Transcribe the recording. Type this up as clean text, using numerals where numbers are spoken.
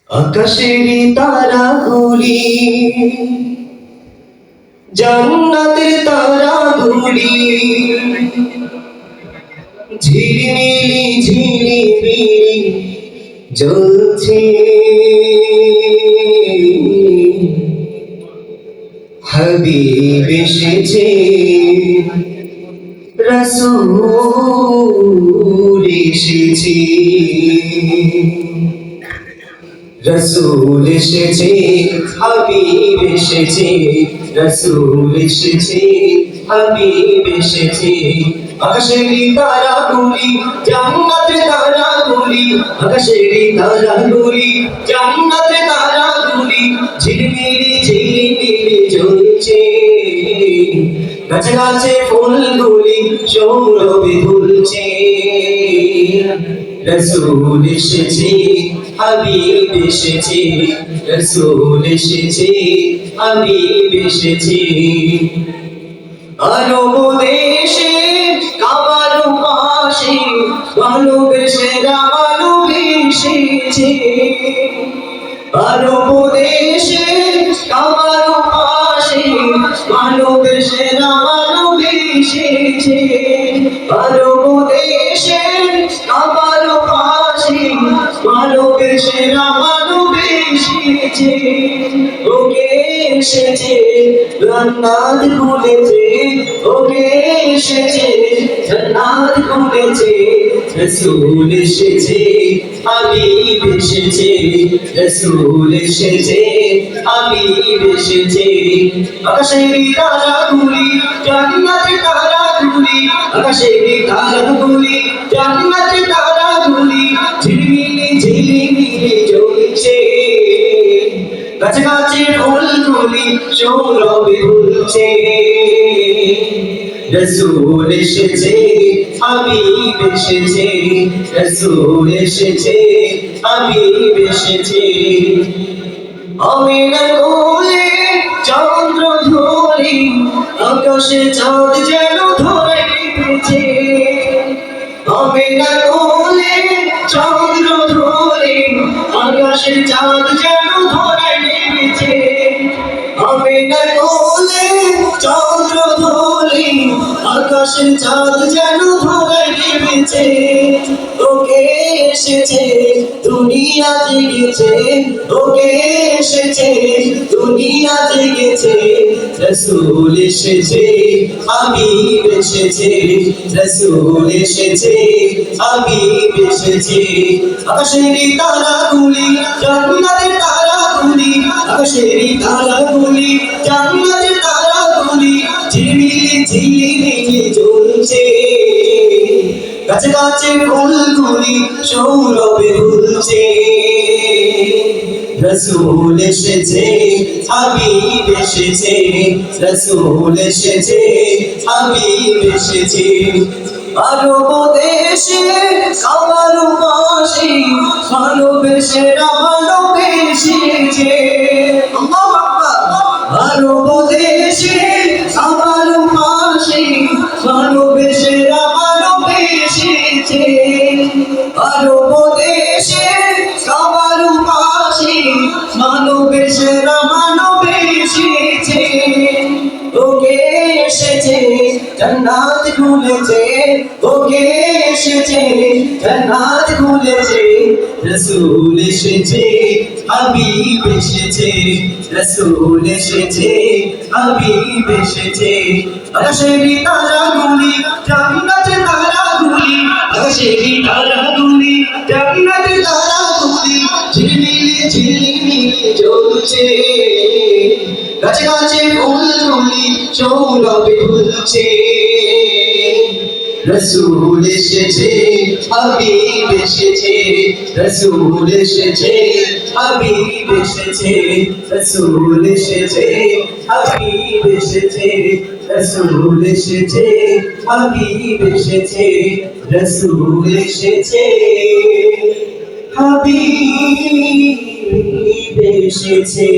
আকাশের তারাগুলি জান্নাতের তারাগুলি ঝিলিমিলি ঝিলিমিলি জ্বলছে। হাবিব এসেছে, রাসূল এসেছে, রাসূল এসেছে, হাবিব এসেছে, রাসূল এসেছে, হাবিব এসেছে। আকাশের তারাগুলি জান্নাতের তারাগুলি, আকাশের তারাগুলি জান্নাতের তারাগুলি ঝিলিমিলি ঝিলিমিলি জ্বলছে। গাছে গাছে ফুলগুলি সৌরভে দুলছে। রাসূল এসেছে, হাবিব এসেছে, রাসূল এসেছে, হাবিব এসেছে। আরব দেশে কাবার পাশে ভালোবেসেরা ভালোবেসেছে। আরব দেশে কাবার পাশে ভালোবেসেরা ভালোবেসেছে। আরব দেশে কাবার পাশে ভালোবেসেরা ভালোবেসেছে। ওকে এসেছে জান্নাত খুলেছে, ওকে এসেছে জান্নাত খুলেছে। রাসূল এসেছে, হাবিব এসেছে, রাসূল এসেছে, হাবিব এসেছে। আকাশের তারাগুলি জান্নাতের তারাগুলি, আকাশের তারাগুলি জান্নাতের তারাগুলি ঝিলিমিলি ঝিলিমিলি জ্বলছে। গাছে গাছে ফুলগুলি সৌরভে দুলছে। রাসূল এসেছে, হাবিব এসেছে, রাসূল এসেছে, হাবিব এসেছে। আমিনার কোলে চন্দ্র ধরে আকাশে চাঁদ যেন ধরে রেখেছে। আমিনার কোলে চন্দ্র ধরে আকাশে চাঁদ যেন ধরে রেখেছে। আমিনার কোলে চন্দ্র ধরে আকাশের চাঁদ যেন ধরে রেখেছে। ওকে এসেছে দুনিয়া জেগেছে, ওকে এসেছে দুনিয়া জেগেছে। রাসূল এসেছে, হাবিব এসেছে, রাসূল এসেছে, হাবিব এসেছে। আকাশের তারাগুলি জান্নাতের তারাগুলি, আকাশের তারাগুলি জান্নাতের তারাগুলি ঝিলিমিলি ঝিলিমিলি জ্বলছে। গাছে গাছে ফুলগুলি সৌরভে দুলছে। রাসূল এসেছে, হাবিব এসেছে, রাসূল এসেছে, হাবিব এসেছে। আরব দেশে কাবার পাশে ভালোবেসেরা ভালোবেসেছে। আল্লাহু আকবার। আরব দেশে কাবার পাশে ভালোবেসেরা ভালোবেসেছে। আরব দেশে কাবার পাশে ভালোবেসেরা ভালোবেসেছে। ওকে এসেছে জান্নাত খুলেছে, ওকে এসেছে জান্নাত খুলেছে। রাসূল এসেছে, হাবিব এসেছে, রাসূল এসেছে, হাবিব এসেছে। আকাশের তারাগুলি জান্নাতের তারাগুলি, আকাশের তারাগুলি জান্নাতের তারাগুলি ঝিলিমিলি ঝিলিমিলি জ্বলছে। গাছে গাছে ফুলগুলি সৌরভে দুলছে। রাসূল এসেছে, হাবিব এসেছে, রাসূল এসেছে, হাবিব এসেছে, রাসূল এসেছে, হাবিব এসেছে, রাসূল এসেছে, হাবিব এসেছে, রাসূল এসেছে, হাবিব এসেছে।